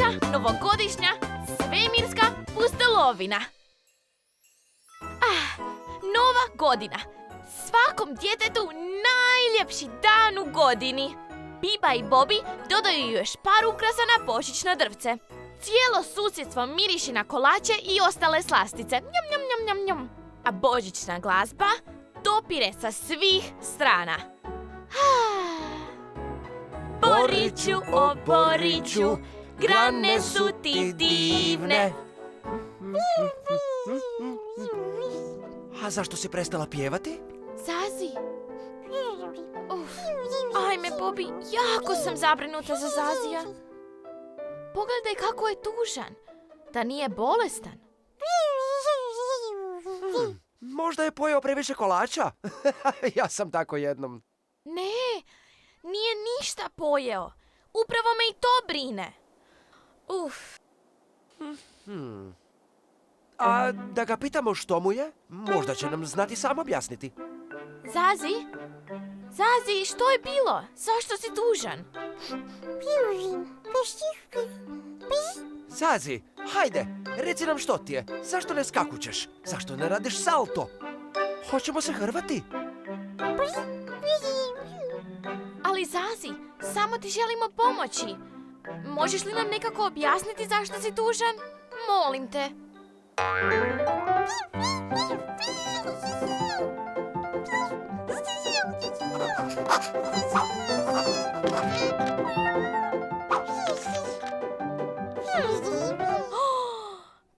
velika novogodišnja svemirska pustolovina. Nova godina. Svakom djetetu najljepši dan u godini. Biba i Bobi dodaju još par ukrasa na božićno drvce. Cijelo susjedstvo miriši na kolače i ostale slastice. Njam, njam, njam, njam, njam. A božićna glazba dopire sa svih strana. Boriću, o Boriću, grane su ti divne. A zašto si prestala pjevati? Zazi. Ajme, Bobi, jako sam zabrinuta za Zazija. Pogledaj kako je tužan. Da nije bolestan. Možda je pojeo previše kolača? Ja sam tako jednom. Ne, nije ništa pojeo. Upravo me i to brine. A da ga pitamo što mu je, možda će nam znati sam objasniti. Zazi? Zazi, što je bilo? Zašto si tužan? Zazi, hajde, reci nam što ti je. Zašto ne skakućeš? Zašto ne radiš salto? Hoćemo se hrvati? Ali Zazi, samo ti želimo pomoći. Možeš li nam nekako objasniti zašto si tužan? Molim te.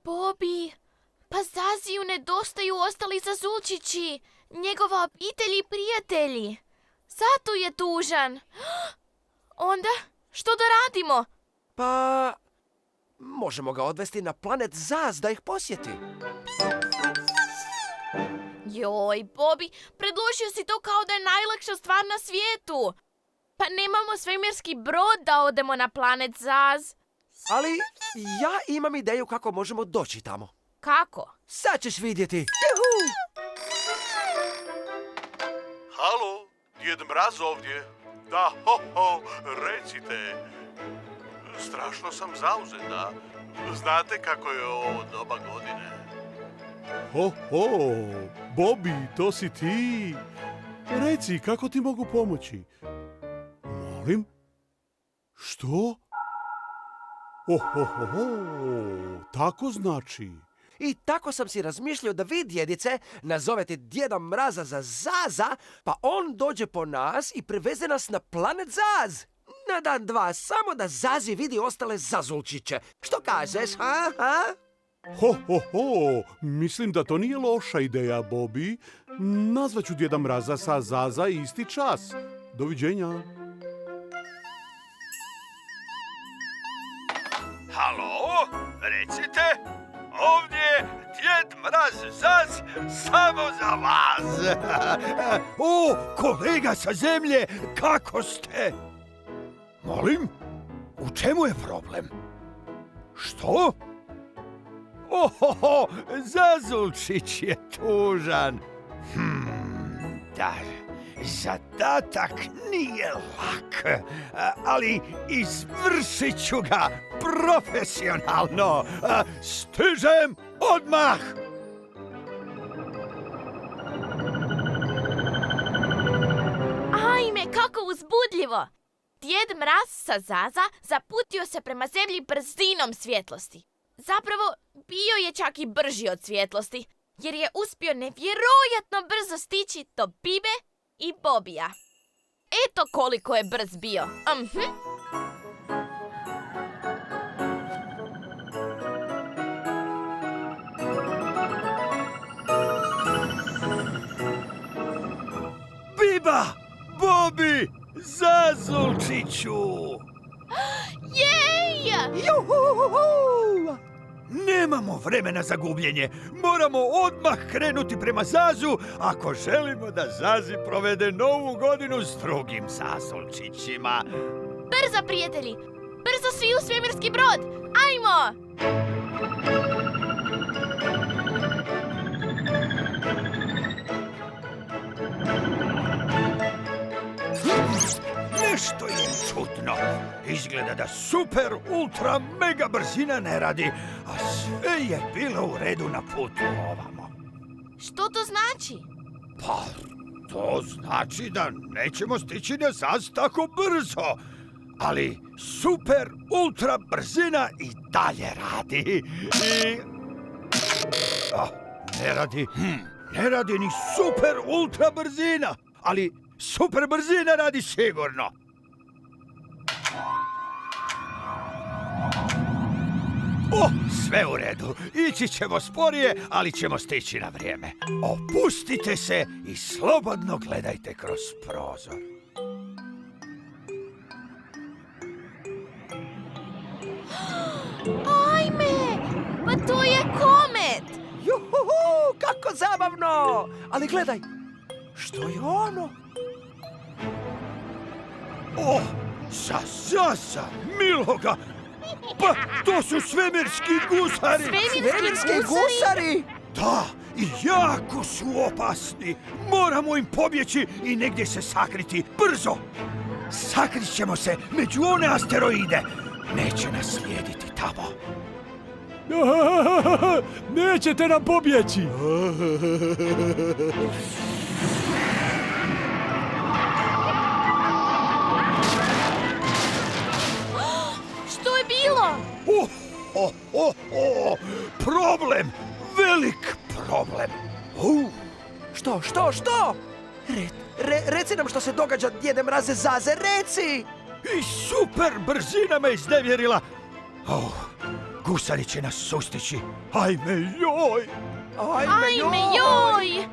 Bobi, pa Zaziju nedostaju ostali zazulčići, njegova obitelj i prijatelji. Zato je tužan. Onda, što da radimo? Pa, možemo ga odvesti na planet Zaz da ih posjeti. Joj, Bobi, predložio si to kao da je najlakša stvar na svijetu. Pa nemamo svemirski brod da odemo na planet Zaz. Ali ja imam ideju kako možemo doći tamo. Kako? Sad ćeš vidjeti. Halo, Djed Mraz ovdje. Da, recite. Strašno sam zauzeta. Znate kako je ovo doba godine. Bobi, to si ti. Reci, kako ti mogu pomoći? Molim? Što? Tako znači. I tako sam si razmišljao da vi, djedice, nazovete Djeda Mraza za Zaza, pa on dođe po nas i preveze nas na planet Zaz. Na dan dva, samo da Zazi vidi ostale zazulčiće. Što kažeš, ha? Mislim da to nije loša ideja, Bobi. Nazvaću Djeda Mraza sa Zaza isti čas. Doviđenja. Halo, recite. Ovdje je Djed Mraz Zaz samo za vas. O, kolega sa zemlje, kako ste? Molim? U čemu je problem? Što? Zazulčić je tužan. Da, zadatak nije lak, ali izvršit ću ga profesionalno. Stižem odmah! Ajme, kako uzbudljivo! Djed Mraz sa Zaza zaputio se prema zemlji brzinom svjetlosti. Zapravo, bio je čak i brži od svjetlosti, jer je uspio nevjerojatno brzo stići do Bibe i Bobija. Eto koliko je brz bio. Biba! Bobi! Zazulčiću! Jej! Juhuhuhu! Nemamo vremena za gubljenje. Moramo odmah krenuti prema Zazu ako želimo da Zazi provede novu godinu s drugim zazulčićima. Brzo, prijatelji! Brzo svi u svemirski brod! Ajmo! nešto je čudno. Izgleda da super, ultra, mega brzina ne radi, a sve je bilo u redu na putu ovamo. Što to znači? Pa, to znači da nećemo stići na Zaz tako brzo. Ali super, ultra brzina i dalje radi. I... ne radi. Ne radi ni super, ultra brzina. Ali super brzina radi sigurno. Sve u redu. Ići ćemo sporije, ali ćemo stići na vrijeme. Opustite se i slobodno gledajte kroz prozor. Ajme, pa to je komet! Juhuhu, kako zabavno! Ali gledaj, što je ono? Zaza, miloga! Pa, to su svemirski gusari! Svemirski gusari! Da, i jako su opasni. Moramo im pobjeći i negdje se sakriti. Brzo! Sakrit ćemo se među one asteroide. Neće nas slijediti tamo. Nećete nam pobjeći! Što je bilo? Problem! Velik problem! Što? Reci nam što se događa, Djede Mraze Zaze, reci! I super brzina me iznevjerila. Gusari će nas sustići. Ajme joj! Ajme joj!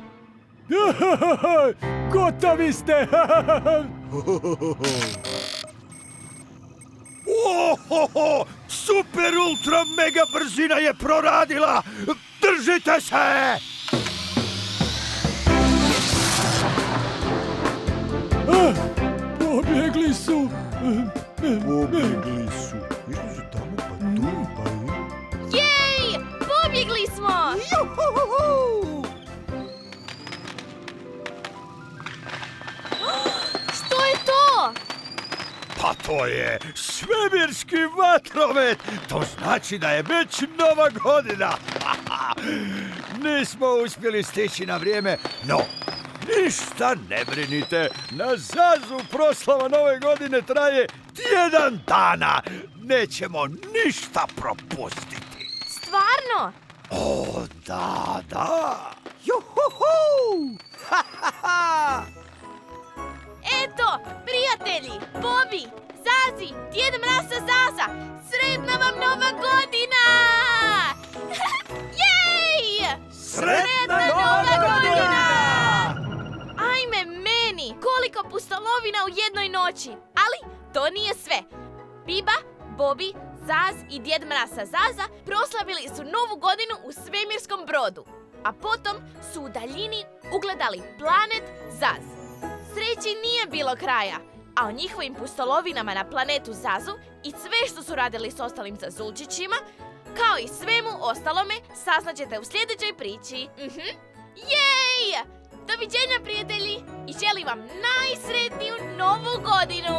Gotovi ste! Super ultra mega brzina je proradila! Držite se! Pobjegli su! Išli su tamo, pa tu, pa i... Jej! Pobjegli smo! Juhuhu! Što je to? Pa to je svemirski vatromet! To znači da je već nova godina! Nismo uspjeli stići na vrijeme, no ništa ne brinite. Na Zazu proslava nove godine traje tjedan dana. Nećemo ništa propustiti. Stvarno? Da. Juhuhu! Eto, prijatelji, Bobi, Zazi, Djed Mraz sa Zaza, sretna vam nova godina! Jej! Sretna nova godina! Ajme meni, koliko pustolovina u jednoj noći. Ali to nije sve. Biba, Bobi, Zaz i Djed Mraz sa Zaza proslavili su novu godinu u svemirskom brodu. A potom su u daljini ugledali planet Zaz. Sreći nije bilo kraja, a o njihovim pustolovinama na planetu Zazu i sve što su radili s ostalim Zazulčićima, kao i svemu ostalome, saznaćete u sljedećoj priči. Jej! Doviđenja, prijatelji, i želim vam najsretniju novu godinu!